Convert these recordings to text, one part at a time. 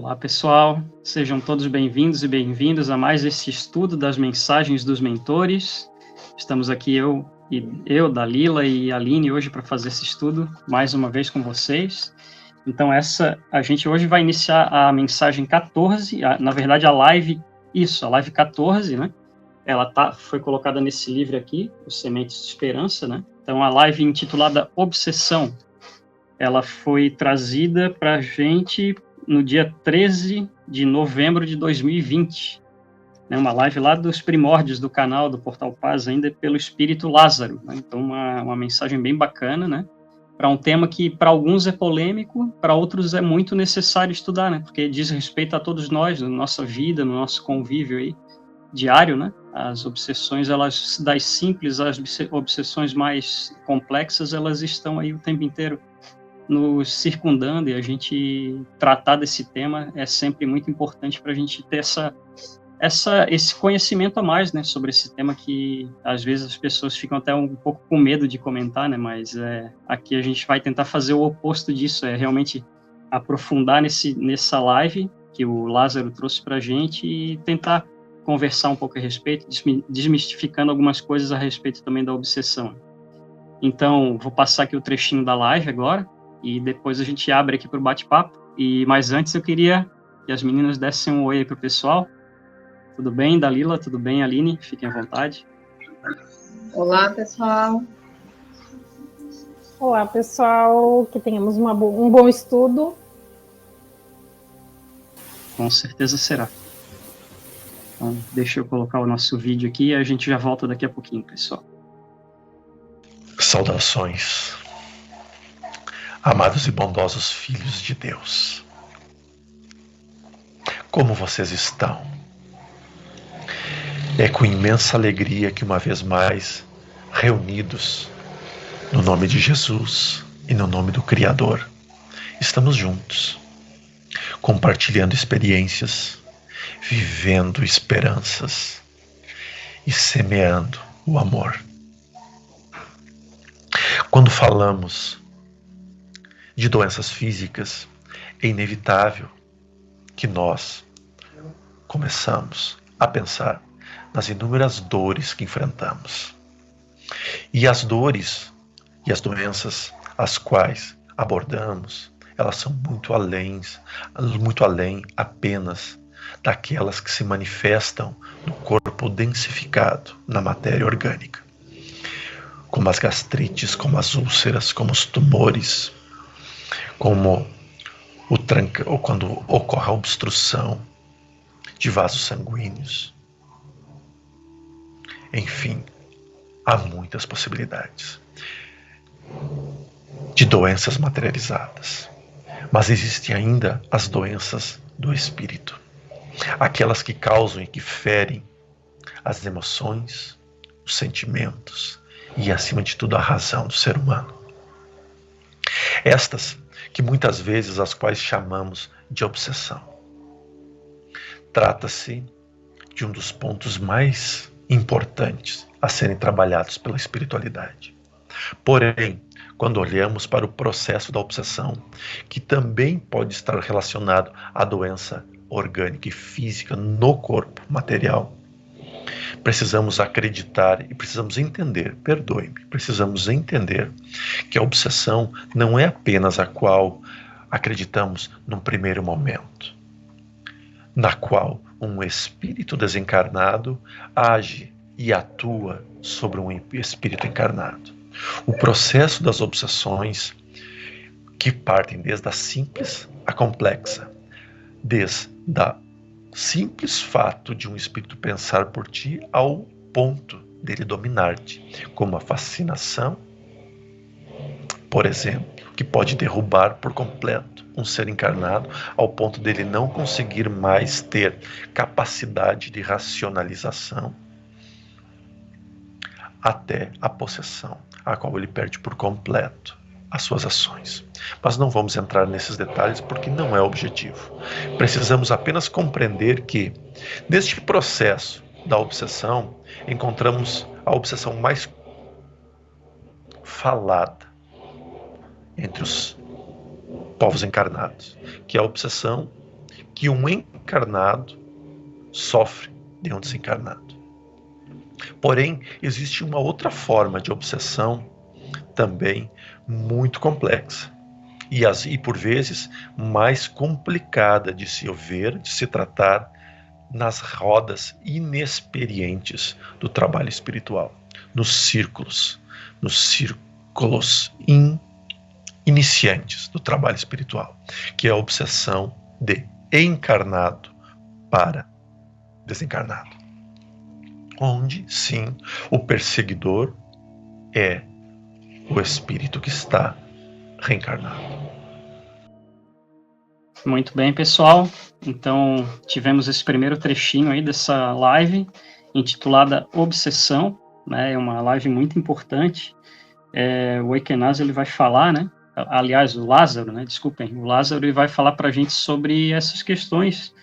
Olá, pessoal. Sejam todos bem-vindos e bem-vindos a mais esse estudo das mensagens dos mentores. Estamos aqui eu, Dalila e Aline hoje para fazer esse estudo mais uma vez com vocês. Então a gente hoje vai iniciar a mensagem 14, na verdade a live 14, né? Ela foi colocada nesse livro aqui, Os Sementes de Esperança, né? Então a live intitulada Obsessão, ela foi trazida para a gente no dia 13 de novembro de 2020, né, uma live lá dos primórdios do canal do Portal Paz, ainda pelo Espírito Lázaro, né? Então uma mensagem bem bacana, né, para um tema que para alguns é polêmico, para outros é muito necessário estudar, né, porque diz respeito a todos nós, na nossa vida, no nosso convívio aí diário, né. As obsessões, elas das simples às obsessões mais complexas, elas estão aí o tempo inteiro nos circundando, e a gente tratar desse tema é sempre muito importante para a gente ter esse conhecimento a mais, né, sobre esse tema que às vezes as pessoas ficam até um pouco com medo de comentar, né, mas aqui a gente vai tentar fazer o oposto disso, realmente aprofundar nessa live que o Lázaro trouxe para a gente e tentar conversar um pouco a respeito, desmistificando algumas coisas a respeito também da obsessão. Então, vou passar aqui o trechinho da live agora, e depois a gente abre aqui para o bate-papo. Mas antes eu queria que as meninas dessem um oi aí para o pessoal. Tudo bem, Dalila? Tudo bem, Aline? Fiquem à vontade. Olá, pessoal. Olá, pessoal. Que tenhamos um bom estudo. Com certeza será. Então, deixa eu colocar o nosso vídeo aqui e a gente já volta daqui a pouquinho, pessoal. Saudações, amados e bondosos filhos de Deus. Como vocês estão? É com imensa alegria que uma vez mais, reunidos no nome de Jesus e no nome do Criador, estamos juntos, compartilhando experiências, vivendo esperanças e semeando o amor. Quando falamos de doenças físicas, é inevitável que nós começamos a pensar nas inúmeras dores que enfrentamos. E as dores e as doenças as quais abordamos, elas são muito além apenas daquelas que se manifestam no corpo densificado, na matéria orgânica, como as gastrites, como as úlceras, como os tumores, como ou quando ocorre a obstrução de vasos sanguíneos. Enfim, há muitas possibilidades de doenças materializadas. Mas existem ainda as doenças do espírito, aquelas que causam e que ferem as emoções, os sentimentos e, acima de tudo, a razão do ser humano. Estas que muitas vezes as quais chamamos de obsessão. Trata-se de um dos pontos mais importantes a serem trabalhados pela espiritualidade. Porém, quando olhamos para o processo da obsessão, que também pode estar relacionado à doença orgânica e física no corpo material, precisamos acreditar e precisamos entender, precisamos entender que a obsessão não é apenas a qual acreditamos num primeiro momento, na qual um espírito desencarnado age e atua sobre um espírito encarnado. O processo das obsessões, que partem desde a simples à complexa, desde o simples fato de um espírito pensar por ti ao ponto dele dominar-te, como a fascinação, por exemplo, que pode derrubar por completo um ser encarnado ao ponto dele não conseguir mais ter capacidade de racionalização, até a possessão, a qual ele perde por completo as suas ações. Mas não vamos entrar nesses detalhes porque não é o objetivo. Precisamos apenas compreender que, neste processo da obsessão, encontramos a obsessão mais falada entre os povos encarnados, que é a obsessão que um encarnado sofre de um desencarnado. Porém, existe uma outra forma de obsessão também muito complexa e por vezes mais complicada de se ver, de se tratar nas rodas inexperientes do trabalho espiritual, nos círculos iniciantes do trabalho espiritual, que é a obsessão de encarnado para desencarnado, onde sim o perseguidor é o espírito que está reencarnado. Muito bem, pessoal. Então, tivemos esse primeiro trechinho aí dessa live, intitulada Obsessão, né? É uma live muito importante. O Ekenaz, ele vai falar, né? Aliás, o Lázaro, né? Desculpem, o Lázaro, ele vai falar para a gente sobre essas questões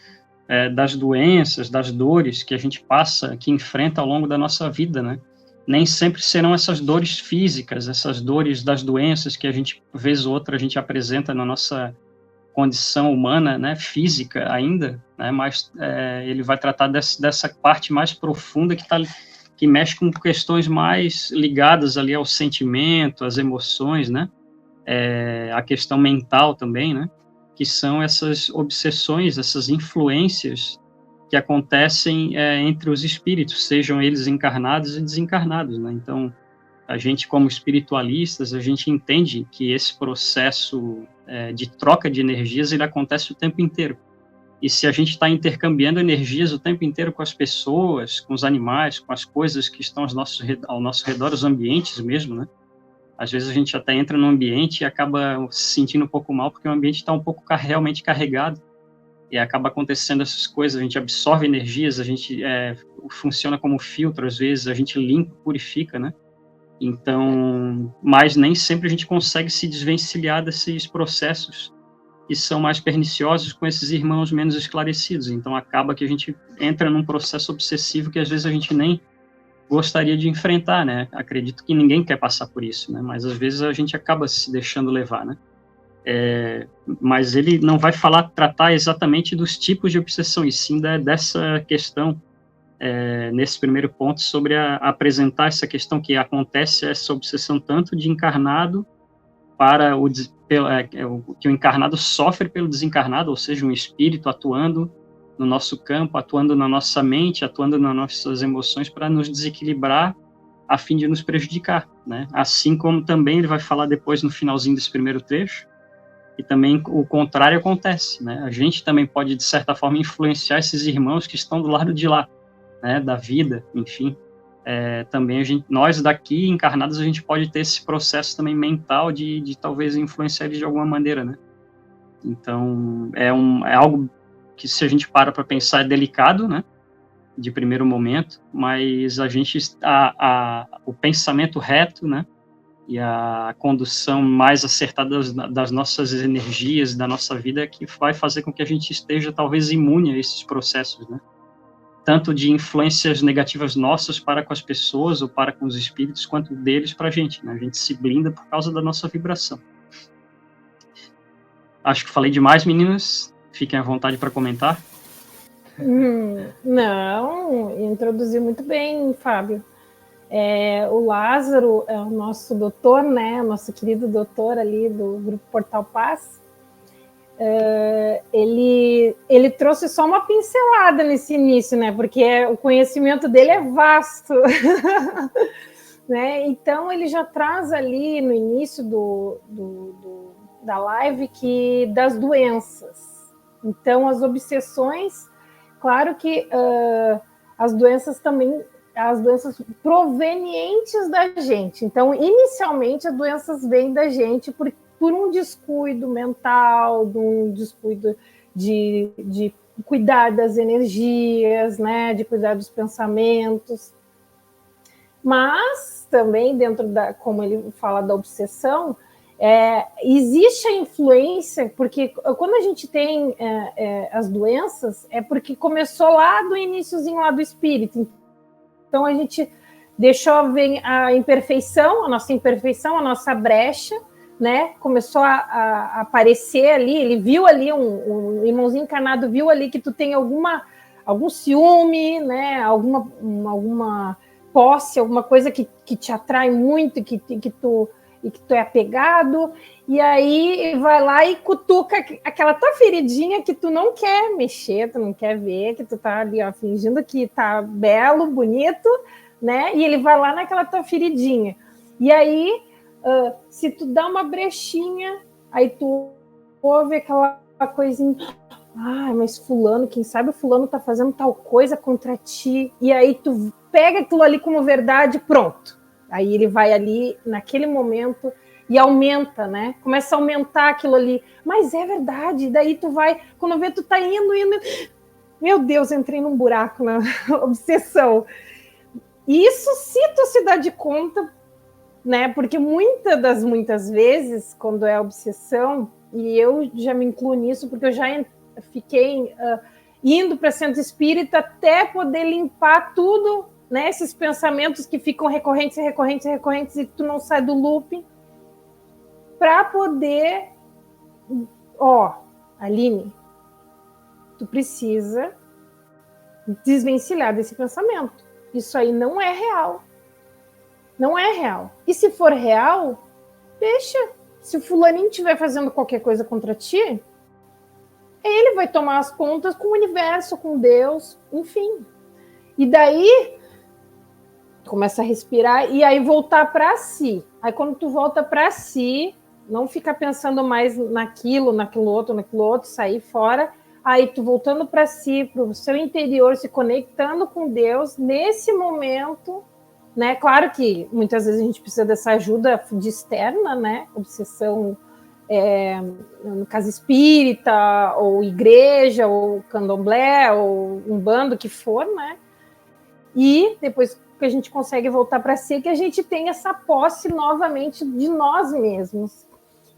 das doenças, das dores que a gente passa, que enfrenta ao longo da nossa vida, né? Nem sempre serão essas dores físicas, essas dores das doenças que a gente, vez ou outra, a gente apresenta na nossa condição humana, né, física ainda, né, mas ele vai tratar dessa parte mais profunda que mexe com questões mais ligadas ali ao sentimento, às emoções, né, a questão mental também, né, que são essas obsessões, essas influências que acontecem entre os espíritos, sejam eles encarnados e desencarnados, né. Então, a gente, como espiritualistas, a gente entende que esse processo de troca de energias, ele acontece o tempo inteiro. E se a gente está intercambiando energias o tempo inteiro com as pessoas, com os animais, com as coisas que estão ao nosso redor, os ambientes mesmo, né? Às vezes a gente até entra no ambiente e acaba se sentindo um pouco mal, porque o ambiente está um pouco realmente carregado. E acaba acontecendo essas coisas, a gente absorve energias, a gente funciona como filtro, às vezes, a gente limpa, purifica, né? Então, mas nem sempre a gente consegue se desvencilhar desses processos que são mais perniciosos com esses irmãos menos esclarecidos. Então, acaba que a gente entra num processo obsessivo que às vezes a gente nem gostaria de enfrentar, né? Acredito que ninguém quer passar por isso, né? Mas às vezes a gente acaba se deixando levar, né? Mas ele não vai tratar exatamente dos tipos de obsessão, e sim dessa questão nesse primeiro ponto, sobre apresentar essa questão que acontece, essa obsessão tanto de encarnado para que o encarnado sofre pelo desencarnado, ou seja, um espírito atuando no nosso campo, atuando na nossa mente, atuando nas nossas emoções para nos desequilibrar a fim de nos prejudicar, né? Assim como também ele vai falar depois no finalzinho desse primeiro trecho, e também o contrário acontece, né? A gente também pode, de certa forma, influenciar esses irmãos que estão do lado de lá, né, da vida, enfim. Também nós daqui encarnados, a gente pode ter esse processo também mental de talvez influenciar eles de alguma maneira, né? Então, é algo que, se a gente para pensar, é delicado, né, de primeiro momento, mas o pensamento reto, né, e a condução mais acertada das nossas energias, da nossa vida, é que vai fazer com que a gente esteja talvez imune a esses processos, né? Tanto de influências negativas nossas para com as pessoas ou para com os espíritos, quanto deles para a gente, né? A gente se blinda por causa da nossa vibração. Acho que falei demais, meninas. Fiquem à vontade para comentar. Não, introduziu muito bem, Fábio. O Lázaro é o nosso doutor, né? Nosso querido doutor ali do Grupo Portal Paz. Ele trouxe só uma pincelada nesse início, né? Porque o conhecimento dele é vasto. Né? Então, ele já traz ali no início da live das doenças. Então, as obsessões, claro que as doenças também, as doenças provenientes da gente. Então, inicialmente, as doenças vêm da gente por um descuido mental, de um descuido de cuidar das energias, né, de cuidar dos pensamentos. Mas também dentro como ele fala da obsessão, existe a influência, porque quando a gente tem as doenças, é porque começou lá do iniciozinho lá do espírito. Então a gente deixou ver a nossa imperfeição, a nossa brecha, né, começou a aparecer ali, ele viu ali, um irmãozinho encarnado viu ali que tu tem algum ciúme, né, alguma posse, alguma coisa que te atrai muito, que tu é apegado, e aí vai lá e cutuca aquela tua feridinha que tu não quer mexer, tu não quer ver, que tu tá ali, ó, fingindo que tá belo, bonito, né, e ele vai lá naquela tua feridinha. E aí, se tu dá uma brechinha, aí tu ouve aquela coisinha, mas fulano, quem sabe o fulano tá fazendo tal coisa contra ti, e aí tu pega aquilo ali como verdade, pronto. Aí ele vai ali, naquele momento, e aumenta, né? Começa a aumentar aquilo ali. Mas é verdade, daí tu vai, quando vê, tu tá indo, meu Deus, entrei num buraco na obsessão. E isso, se tu se dá de conta, né? Porque muitas vezes, quando é obsessão, e eu já me incluo nisso, porque eu já fiquei indo para centro espírita até poder limpar tudo, né? Esses pensamentos que ficam recorrentes, e tu não sai do looping, para poder, Aline, tu precisa desvencilhar desse pensamento. Isso aí não é real. Não é real. E se for real, deixa. Se o fulaninho estiver fazendo qualquer coisa contra ti, ele vai tomar as contas com o universo, com Deus, enfim. E daí, começa a respirar e aí voltar para si. Aí quando tu volta para si, não ficar pensando mais naquilo outro, sair fora. Aí tu voltando para si, para o seu interior, se conectando com Deus, nesse momento, né? Claro que muitas vezes a gente precisa dessa ajuda de externa, né? Obsessão, no caso espírita, ou igreja, ou candomblé, ou umbanda, o que for, né? E depois que a gente consegue voltar para si, que a gente tem essa posse novamente de nós mesmos.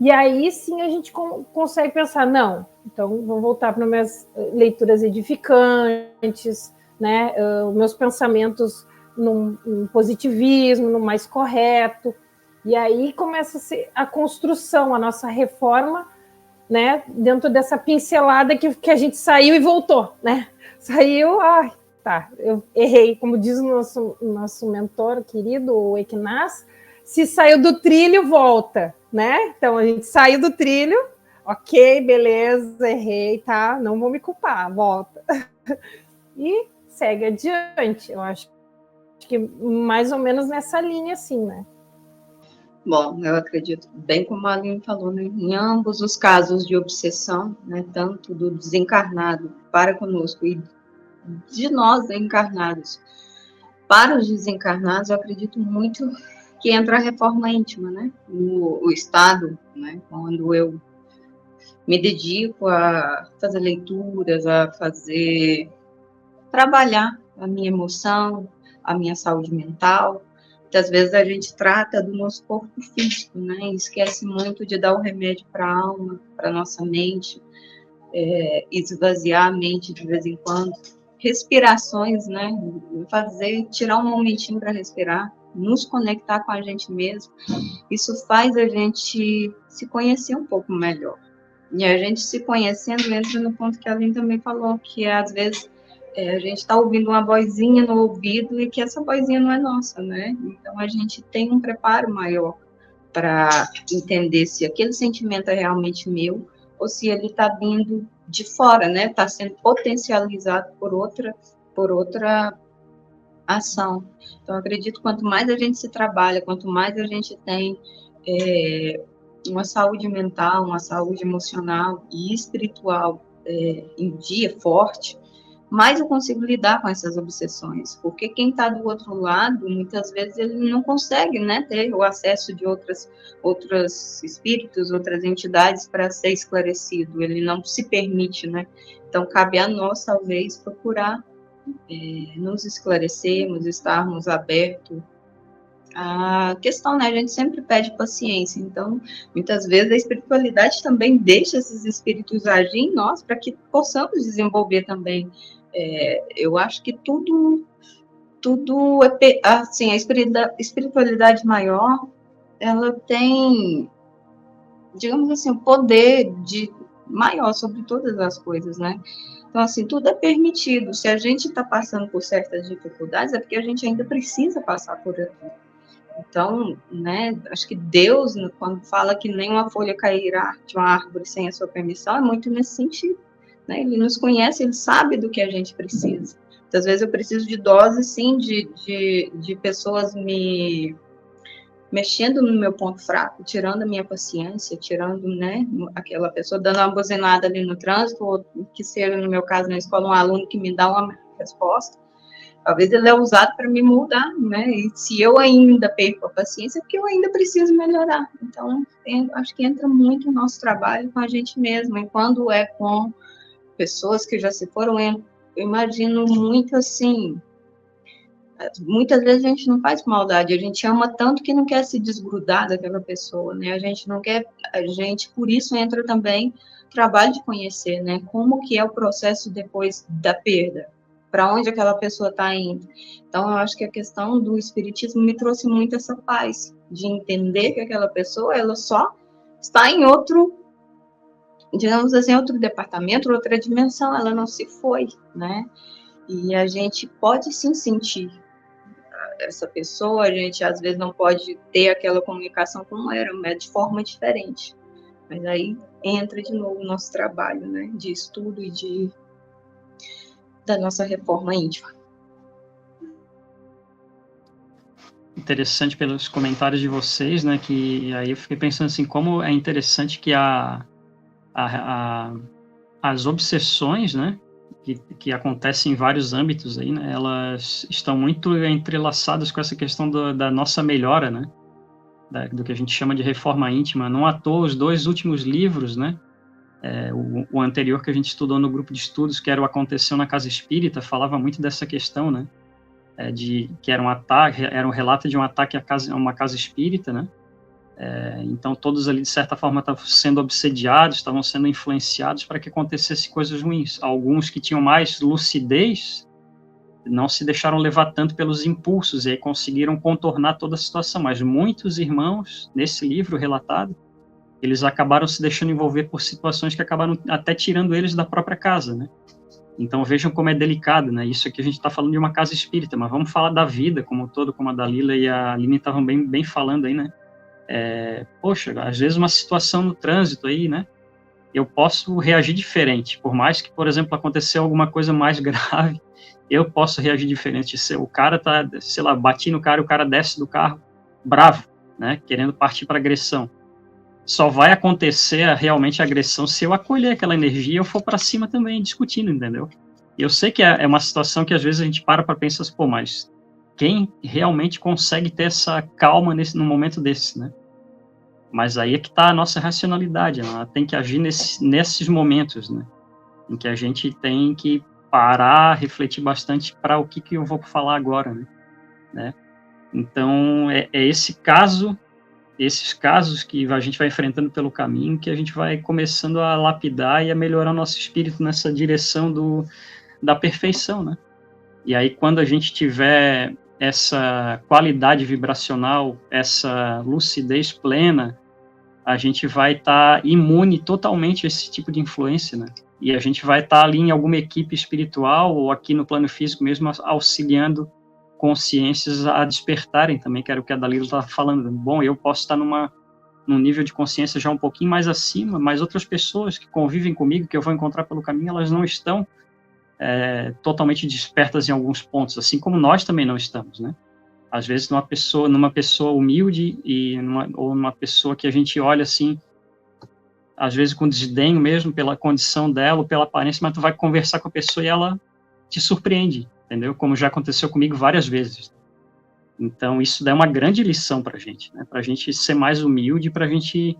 E aí sim a gente consegue pensar, não, então vou voltar para minhas leituras edificantes, né? Meus pensamentos num positivismo, no mais correto. E aí começa a construção, a nossa reforma, né? Dentro dessa pincelada que a gente saiu e voltou, né? Saiu, eu errei, como diz o nosso mentor querido, o Equinaz, se saiu do trilho, volta, né? Então a gente saiu do trilho, ok, beleza, errei, tá? Não vou me culpar, volta. E segue adiante. Eu acho que mais ou menos nessa linha, assim, né? Bom, eu acredito, bem como a Aline falou, né, em ambos os casos de obsessão, né, tanto do desencarnado para conosco e de nós encarnados para os desencarnados, eu acredito muito que entra a reforma íntima, né, o estado, né, quando eu me dedico a fazer leituras, trabalhar a minha emoção, a minha saúde mental. Muitas vezes a gente trata do nosso corpo físico, né, e esquece muito de dar o remédio para a alma, para a nossa mente, esvaziar a mente de vez em quando. Respirações, né, tirar um momentinho para respirar, nos conectar com a gente mesmo, isso faz a gente se conhecer um pouco melhor. E a gente se conhecendo entra no ponto que a Aline também falou, que às vezes a gente está ouvindo uma vozinha no ouvido e que essa vozinha não é nossa, né? Então a gente tem um preparo maior para entender se aquele sentimento é realmente meu ou se ele está vindo de fora, né? Está sendo potencializado por outra ação. Então eu acredito que quanto mais a gente se trabalha, quanto mais a gente tem uma saúde mental, uma saúde emocional e espiritual em dia forte, mais eu consigo lidar com essas obsessões, porque quem está do outro lado, muitas vezes ele não consegue, né, ter o acesso de outros espíritos, outras entidades para ser esclarecido, ele não se permite, né, então cabe a nós, talvez, procurar nos esclarecermos, estarmos abertos. A questão, né, a gente sempre pede paciência, então, muitas vezes a espiritualidade também deixa esses espíritos agir em nós para que possamos desenvolver também. Eu acho que tudo assim, a espiritualidade maior, ela tem digamos assim, o poder maior sobre todas as coisas, né? Então, assim, tudo é permitido. Se a gente está passando por certas dificuldades, é porque a gente ainda precisa passar por aquilo. Então, né, acho que Deus, quando fala que nenhuma folha cairá de uma árvore sem a sua permissão, é muito nesse sentido, né? Ele nos conhece, ele sabe do que a gente precisa. Muitas vezes eu preciso de doses, sim, de pessoas me mexendo no meu ponto fraco, tirando a minha paciência, tirando, né, aquela pessoa dando uma buzinada ali no trânsito, ou que seja, no meu caso, na escola, um aluno que me dá uma resposta. Talvez ele é usado para me mudar, né? E se eu ainda perco a paciência, é porque eu ainda preciso melhorar. Então, acho que entra muito o nosso trabalho com a gente mesmo. E quando é com pessoas que já se foram, eu imagino muito assim. Muitas vezes a gente não faz maldade, a gente ama tanto que não quer se desgrudar daquela pessoa, né? A gente não quer, por isso entra também o trabalho de conhecer, né? Como que é o processo depois da perda, para onde aquela pessoa está indo. Então, eu acho que a questão do espiritismo me trouxe muito essa paz, de entender que aquela pessoa, ela só está em outro, digamos assim, outro departamento, outra dimensão, ela não se foi, né? E a gente pode sim sentir essa pessoa, a gente às vezes não pode ter aquela comunicação como era, mas de forma diferente. Mas aí entra de novo o nosso trabalho, né, de estudo e da nossa reforma íntima. Interessante pelos comentários de vocês, né, que aí eu fiquei pensando assim, como é interessante que as obsessões, né, que acontecem em vários âmbitos aí, né, elas estão muito entrelaçadas com essa questão da nossa melhora, né, do que a gente chama de reforma íntima. Não à toa, os 2 últimos livros, né, o anterior que a gente estudou no grupo de estudos, que era o Aconteceu na Casa Espírita, falava muito dessa questão, né, que era um relato de um ataque a uma casa espírita, né, então todos ali de certa forma estavam sendo obsediados, estavam sendo influenciados para que acontecesse coisas ruins. Alguns que tinham mais lucidez não se deixaram levar tanto pelos impulsos e aí conseguiram contornar toda a situação, mas muitos irmãos, nesse livro relatado, eles acabaram se deixando envolver por situações que acabaram até tirando eles da própria casa, né? Então vejam como é delicado, né? Isso aqui a gente está falando de uma casa espírita, mas vamos falar da vida como um todo, como a Dalila e a Aline estavam bem falando aí, né? Poxa, às vezes uma situação no trânsito aí, né? Eu posso reagir diferente, por mais que, por exemplo, aconteceu alguma coisa mais grave, eu posso reagir diferente. Se o cara tá, sei lá, bati no cara, o cara desce do carro bravo, né? Querendo partir para agressão. Só vai acontecer realmente a agressão se eu acolher aquela energia e eu for para cima também, discutindo, entendeu? Eu sei que é uma situação que às vezes a gente para pensar assim, pô, mas quem realmente consegue ter essa calma num momento desse, né? Mas aí é que está a nossa racionalidade, ela tem que agir nesses momentos, né? Em que a gente tem que parar, refletir bastante para o que eu vou falar agora, né? Então, esses casos que a gente vai enfrentando pelo caminho, que a gente vai começando a lapidar e a melhorar nosso espírito nessa direção da perfeição, né? E aí, quando a gente tiver essa qualidade vibracional, essa lucidez plena, a gente vai estar imune totalmente a esse tipo de influência, né? E a gente vai estar ali em alguma equipe espiritual ou aqui no plano físico mesmo, auxiliando consciências a despertarem também, que era o que a Dalila estava falando. Bom, eu posso estar num nível de consciência já um pouquinho mais acima, mas outras pessoas que convivem comigo, que eu vou encontrar pelo caminho, elas não estão totalmente despertas em alguns pontos, assim como nós também não estamos, né? Às vezes numa pessoa humilde ou numa pessoa que a gente olha assim, às vezes com desdenho mesmo pela condição dela, ou pela aparência, mas tu vai conversar com a pessoa e ela te surpreende, entendeu? Como já aconteceu comigo várias vezes. Então isso dá uma grande lição para a gente, né? Para a gente ser mais humilde, para a gente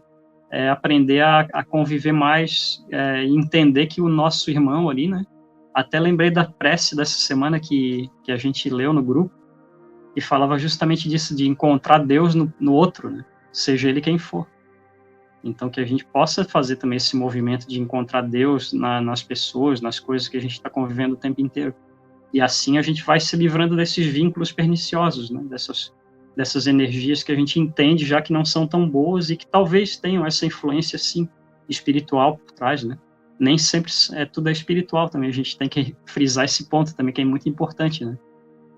aprender a conviver mais e entender que o nosso irmão ali, né? Até lembrei da prece dessa semana que a gente leu no grupo, e falava justamente disso, de encontrar Deus no outro, né? Seja ele quem for. Então, que a gente possa fazer também esse movimento de encontrar Deus nas pessoas, nas coisas que a gente está convivendo o tempo inteiro. E assim a gente vai se livrando desses vínculos perniciosos, né? dessas energias que a gente entende já que não são tão boas e que talvez tenham essa influência, sim, espiritual por trás, né? Nem sempre tudo é espiritual também, a gente tem que frisar esse ponto também, que é muito importante, né?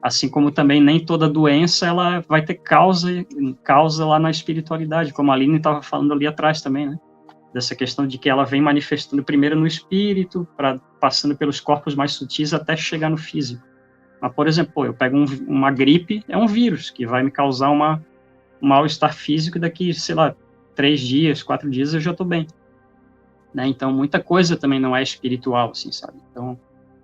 Assim como também nem toda doença ela vai ter causa lá na espiritualidade, como a Aline estava falando ali atrás também, né? Dessa questão de que ela vem manifestando primeiro no espírito, passando pelos corpos mais sutis até chegar no físico. Mas, por exemplo, eu pego uma gripe, é um vírus que vai me causar um mal-estar físico e daqui, sei lá, 3 dias, 4 dias eu já estou bem. Né? Então, muita coisa também não é espiritual, assim, sabe? Então,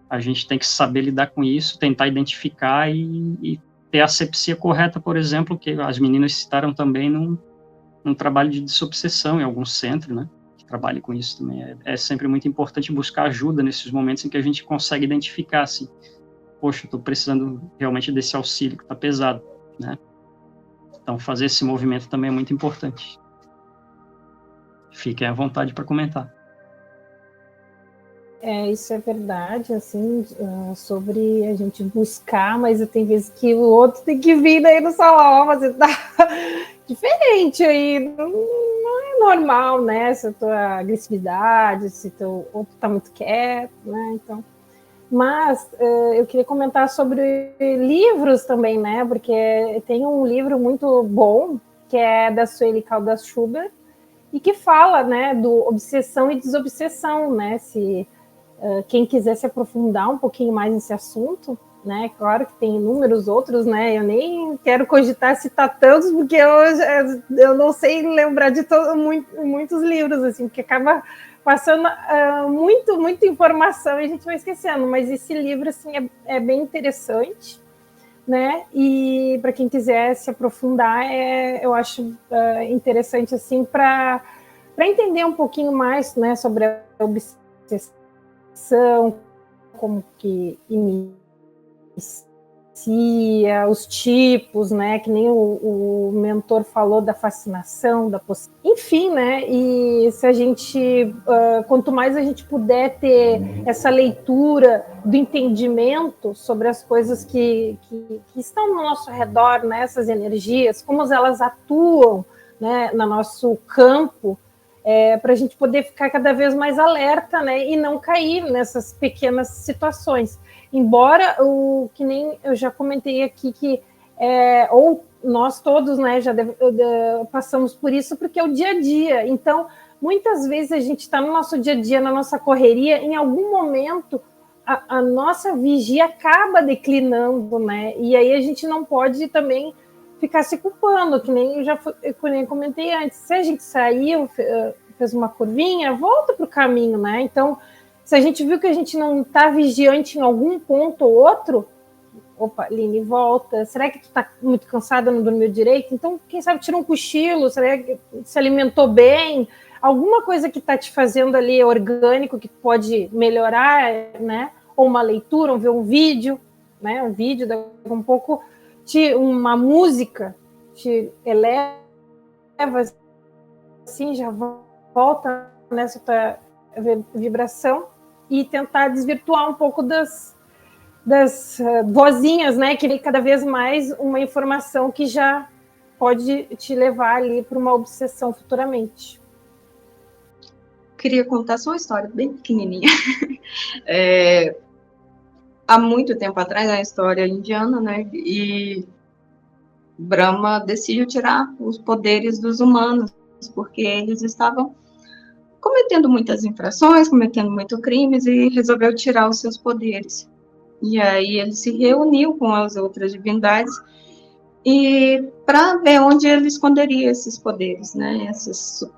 a gente tem que saber lidar com isso, tentar identificar e ter a asepsia correta, por exemplo, que as meninas citaram também num trabalho de desobsessão em algum centro, né? Que trabalhe com isso também. É sempre muito importante buscar ajuda nesses momentos em que a gente consegue identificar, assim, poxa, eu estou precisando realmente desse auxílio que está pesado, né? Então, fazer esse movimento também é muito importante. Fiquem à vontade para comentar. Isso é verdade, assim, sobre a gente buscar, mas tem vezes que o outro tem que vir daí no salão, você tá diferente aí, não é normal, né, se a tua agressividade, se o outro tá muito quieto, né, então... Mas eu queria comentar sobre livros também, né, porque tem um livro muito bom, que é da Sueli Caldas Schubert, e que fala, né, do obsessão e desobsessão, né, se... quem quiser se aprofundar um pouquinho mais nesse assunto, né? Claro que tem inúmeros outros, né? Eu nem quero cogitar citar tantos, porque eu não sei lembrar de muitos livros, assim, porque acaba passando muita informação e a gente vai esquecendo. Mas esse livro, assim, é bem interessante, né? E para quem quiser se aprofundar, eu acho interessante, assim, para entender um pouquinho mais, né, sobre a obsessão, como que inicia, os tipos, né, que nem o mentor falou da fascinação, enfim, né, e se a gente, quanto mais a gente puder ter essa leitura do entendimento sobre as coisas que estão no nosso redor, né, essas energias, como elas atuam, né, no nosso campo, para a gente poder ficar cada vez mais alerta, né, e não cair nessas pequenas situações. Embora, que nem eu já comentei aqui, que ou nós todos, né, já passamos por isso, porque é o dia a dia. Então, muitas vezes a gente está no nosso dia a dia, na nossa correria, em algum momento a nossa vigia acaba declinando, né, e aí a gente não pode também ficar se culpando, que nem eu comentei antes. Se a gente saiu, fez uma curvinha, volta para o caminho, né? Então, se a gente viu que a gente não está vigiante em algum ponto ou outro, opa, Aline, volta. Será que tu está muito cansada, não dormiu direito? Então, quem sabe tira um cochilo, será que se alimentou bem? Alguma coisa que está te fazendo ali orgânico, que pode melhorar, né? Ou uma leitura, ou ver um vídeo, né? Um vídeo, daqui a um pouco... uma música te eleva, assim, já volta nessa tua vibração e tentar desvirtuar um pouco das vozinhas, né, que vem cada vez mais uma informação que já pode te levar ali para uma obsessão futuramente. Queria contar só uma história bem pequenininha. Há muito tempo atrás, a história indiana, né, e Brahma decidiu tirar os poderes dos humanos, porque eles estavam cometendo muitas infrações, cometendo muitos crimes, e resolveu tirar os seus poderes. E aí ele se reuniu com as outras divindades e para ver onde ele esconderia esses poderes, né, esses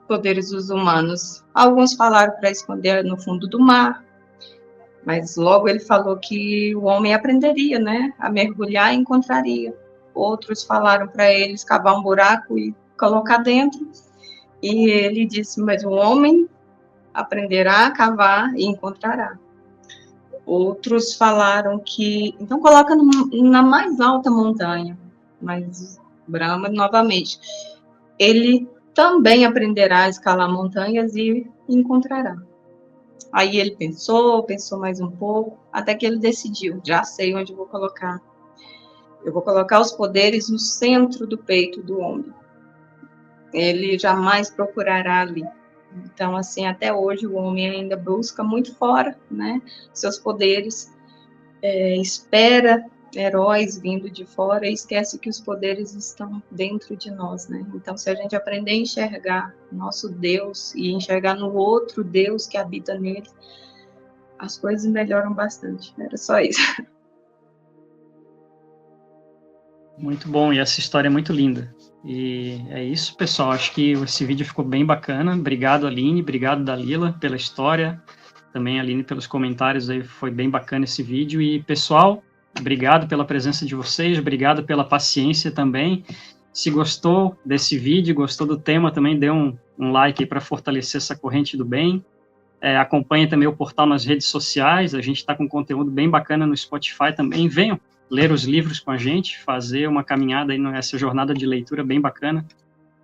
poderes dos humanos. Alguns falaram para esconder no fundo do mar, mas logo ele falou que o homem aprenderia, né, a mergulhar e encontraria. Outros falaram para ele escavar um buraco e colocar dentro. E ele disse, mas o homem aprenderá a cavar e encontrará. Outros falaram que, então coloca na mais alta montanha. Mas Brahma, novamente, ele também aprenderá a escalar montanhas e encontrará. Aí ele pensou mais um pouco, até que ele decidiu, já sei onde vou colocar. Eu vou colocar os poderes no centro do peito do homem. Ele jamais procurará ali. Então, assim, até hoje o homem ainda busca muito fora, né, seus poderes, espera heróis vindo de fora e esquece que os poderes estão dentro de nós, né? Então, se a gente aprender a enxergar nosso Deus e enxergar no outro Deus que habita nele, as coisas melhoram bastante. Era só isso. Muito bom, e essa história é muito linda. E é isso, pessoal. Acho que esse vídeo ficou bem bacana. Obrigado, Aline. Obrigado, Dalila, pela história. Também, Aline, pelos comentários aí. Foi bem bacana esse vídeo. E, pessoal, obrigado pela presença de vocês. Obrigado pela paciência também. Se gostou desse vídeo, gostou do tema, também dê um like aí para fortalecer essa corrente do bem. Acompanhe também o portal nas redes sociais. A gente está com conteúdo bem bacana no Spotify também. Venham ler os livros com a gente, fazer uma caminhada aí nessa jornada de leitura bem bacana.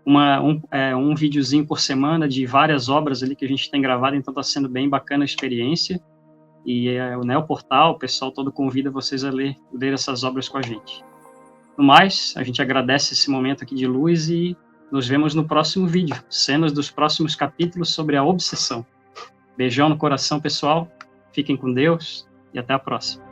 Um videozinho por semana de várias obras ali que a gente tem gravado, então está sendo bem bacana a experiência. E o Neo Portal, o pessoal todo convida vocês a ler essas obras com a gente. No mais, a gente agradece esse momento aqui de luz e nos vemos no próximo vídeo, cenas dos próximos capítulos sobre a obsessão. Beijão no coração, pessoal. Fiquem com Deus e até a próxima.